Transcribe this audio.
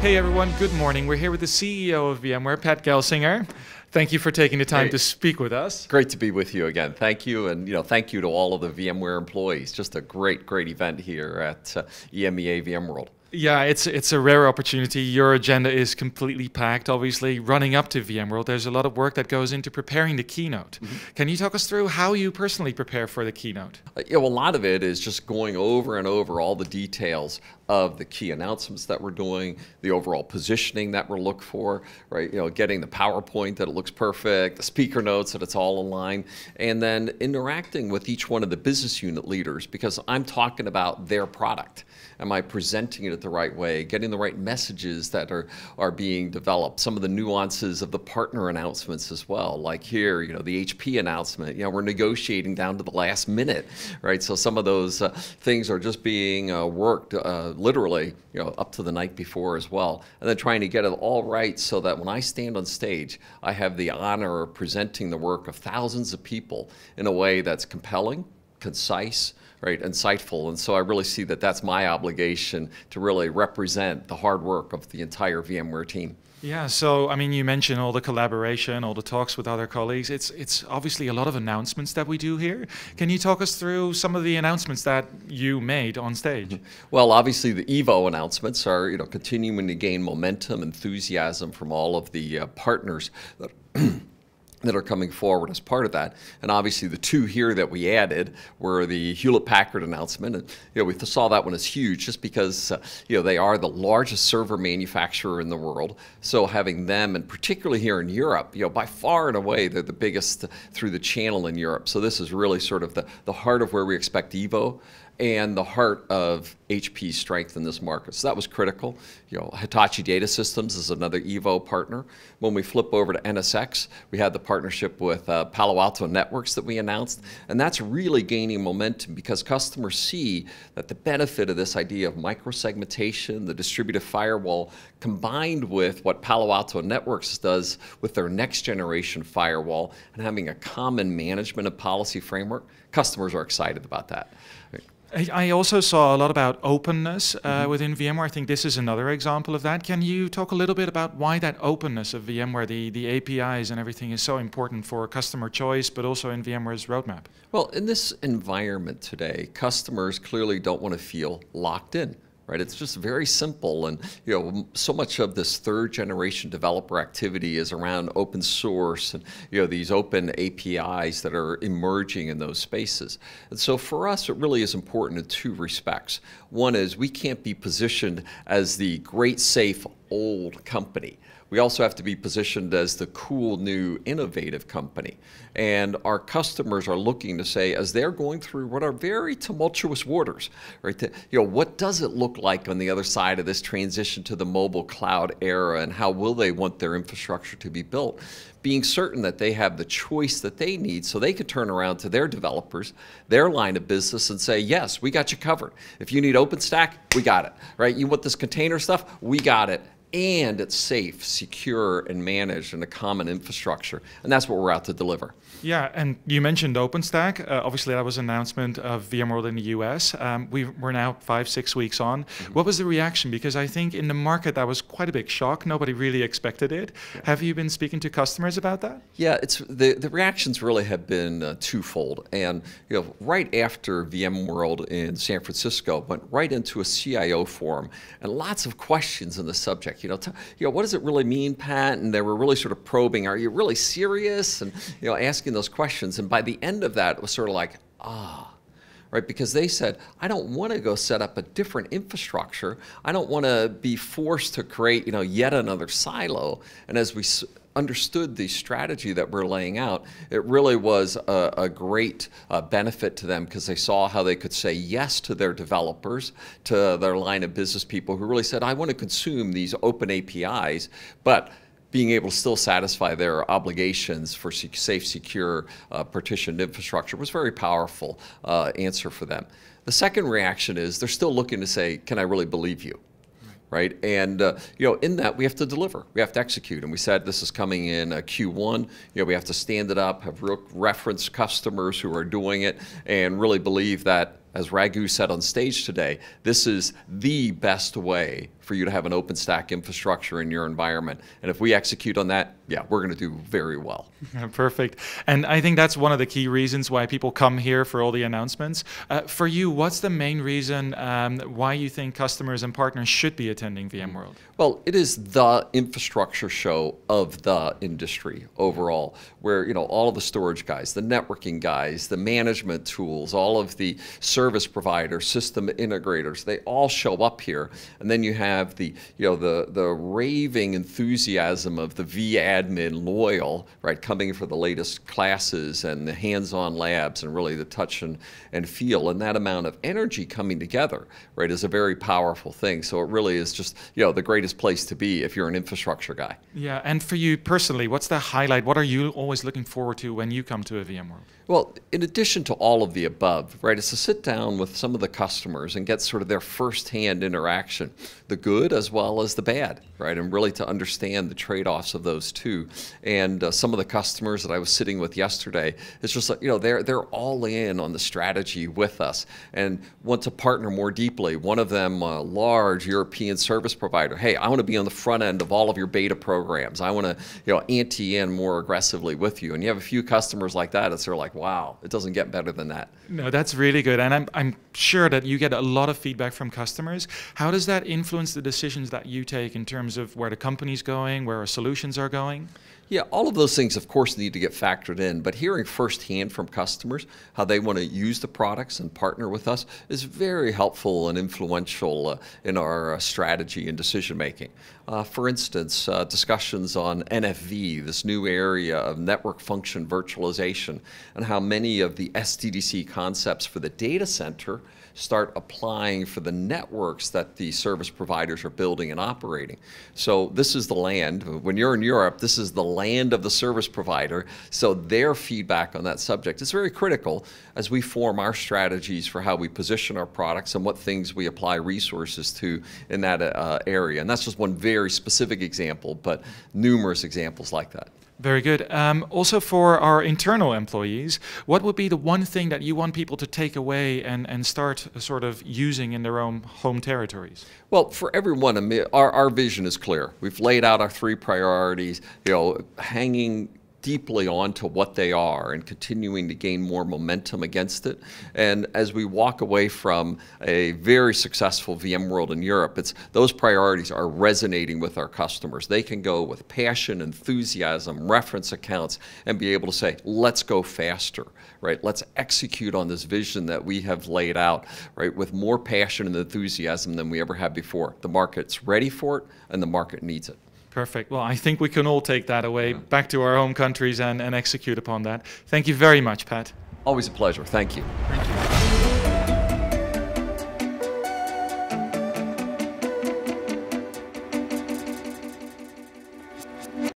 Hey everyone, good morning. We're here with the CEO of VMware, Pat Gelsinger. Thank you for taking the time to speak with us. Great to be with you again. Thank you, and thank you to all of the VMware employees. Just a great event here at EMEA VMworld. Yeah, it's a rare opportunity. Your agenda is completely packed, obviously. Running up to VMworld, there's a lot of work that goes into preparing the keynote. Can you talk us through how you personally prepare for the keynote? Yeah, well, a lot of it is just going over and over all the details of the key announcements that we're doing, the overall positioning that we're looking for, right? Getting the PowerPoint that it looks perfect, the speaker notes that it's all aligned, and then interacting with each one of the business unit leaders because I'm talking about their product. Am I presenting it the right way, getting the right messages that are being developed, some of the nuances of the partner announcements as well, like here, the HP announcement, we're negotiating down to the last minute, right? So some of those things are just being worked literally, up to the night before as well, and then trying to get it all right so that when I stand on stage, I have the honor of presenting the work of thousands of people in a way that's compelling, concise, right, insightful. And so I really see that that's my obligation to really represent the hard work of the entire VMware team. Yeah, so I mean, you mentioned all the collaboration, all the talks with other colleagues. It's obviously a lot of announcements that we do here. Can you talk us through some of the announcements that you made on stage? Well, obviously the Evo announcements are continuing to gain momentum, enthusiasm from all of the partners that are coming forward as part of that. And obviously the two here that we added were the Hewlett-Packard announcement. And we saw that one as huge just because they are the largest server manufacturer in the world. So having them, and particularly here in Europe, by far and away they're the biggest through the channel in Europe. So this is really sort of the heart of where we expect Evo and the heart of HP's strength in this market. So that was critical. Hitachi Data Systems is another Evo partner. When we flip over to NSX, we had the partnership with Palo Alto Networks that we announced, and that's really gaining momentum because customers see that the benefit of this idea of microsegmentation, the distributed firewall, combined with what Palo Alto Networks does with their next generation firewall and having a common management and policy framework, customers are excited about that. I also saw a lot about openness within VMware. I think this is another example of that. Can you talk a little bit about why that openness of VMware, the APIs and everything is so important for customer choice, but also in VMware's roadmap? Well, in this environment today, customers clearly don't want to feel locked in. Right? It's just very simple, and so much of this third generation developer activity is around open source and these open APIs that are emerging in those spaces. And so for us, it really is important in two respects. One is we can't be positioned as the great, safe, old company. We also have to be positioned as the cool, new, innovative company. And our customers are looking to say, as they're going through what are very tumultuous waters, right? What does it look like on the other side of this transition to the mobile cloud era, and how will they want their infrastructure to be built? Being certain that they have the choice that they need so they can turn around to their developers, their line of business, and say, yes, we got you covered. If you need OpenStack, we got it, right? You want this container stuff? We got it. And it's safe, secure, and managed in a common infrastructure. And that's what we're out to deliver. Yeah, and you mentioned OpenStack. Obviously, that was an announcement of VMworld in the US. We're now 5-6 weeks on. What was the reaction? Because I think in the market, that was quite a big shock. Nobody really expected it. Yeah. Have you been speaking to customers about that? Yeah, the reactions really have been twofold. And right after VMworld in San Francisco, went right into a CIO forum, and lots of questions on the subject. What does it really mean, Pat? And they were really sort of probing, are you really serious? And asking those questions. And by the end of that, it was sort of like, right? Because they said, I don't want to go set up a different infrastructure. I don't want to be forced to create, yet another silo. And as we understood the strategy that we're laying out, it really was a great benefit to them because they saw how they could say yes to their developers, to their line of business people who really said, I want to consume these open APIs, but being able to still satisfy their obligations for safe, secure, partitioned infrastructure was a very powerful answer for them. The second reaction is they're still looking to say, can I really believe you? Right? And in that we have to deliver, we have to execute. And we said this is coming in Q1. We have to stand it up, have real reference customers who are doing it, and really believe that as Raghu said on stage today, this is the best way for you to have an OpenStack infrastructure in your environment. And if we execute on that, yeah, we're going to do very well. Perfect. And I think that's one of the key reasons why people come here for all the announcements. For you, what's the main reason why you think customers and partners should be attending VMworld? Well, it is the infrastructure show of the industry overall, where all of the storage guys, the networking guys, the management tools, all of the service providers, system integrators, they all show up here. And then you have the raving enthusiasm of the vAdmin loyal, right, coming for the latest classes and the hands-on labs and really the touch and feel. And that amount of energy coming together, right, is a very powerful thing. So it really is just the greatest place to be if you're an infrastructure guy. Yeah, and for you personally, what's the highlight? What are you always looking forward to when you come to a VMworld? Well, in addition to all of the above, right, it's to sit down with some of the customers and get sort of their firsthand interaction, the good as well as the bad, right, and really to understand the trade-offs of those two. And some of the customers that I was sitting with yesterday, it's just like, they're all in on the strategy with us and want to partner more deeply. One of them, a large European service provider, hey, I want to be on the front end of all of your beta programs. I want to, ante in more aggressively with you. And you have a few customers like that, it's sort of like, wow, it doesn't get better than that. No, that's really good. And I'm sure that you get a lot of feedback from customers. How does that influence the decisions that you take in terms of where the company's going, where our solutions are going? Yeah, all of those things, of course, need to get factored in, but hearing firsthand from customers how they want to use the products and partner with us is very helpful and influential in our strategy and decision making. For instance, discussions on NFV, this new area of network function virtualization, and how many of the SDDC concepts for the data center start applying for the networks that the service providers are building and operating. So this is the land. When you're in Europe, this is the land of the service provider. So their feedback on that subject is very critical as we form our strategies for how we position our products and what things we apply resources to in that area. And that's just one very specific example, but numerous examples like that. Very good. Also for our internal employees, what would be the one thing that you want people to take away and start sort of using in their own home territories? Well, for everyone, our vision is clear. We've laid out our 3 priorities, hanging deeply onto what they are and continuing to gain more momentum against it. And as we walk away from a very successful VMworld in Europe, those priorities are resonating with our customers. They can go with passion, enthusiasm, reference accounts, and be able to say, let's go faster, right? Let's execute on this vision that we have laid out, right, with more passion and enthusiasm than we ever have before. The market's ready for it, and the market needs it. Perfect. Well, I think we can all take that away back to our home countries and execute upon that. Thank you very much, Pat. Always a pleasure. Thank you. Thank you.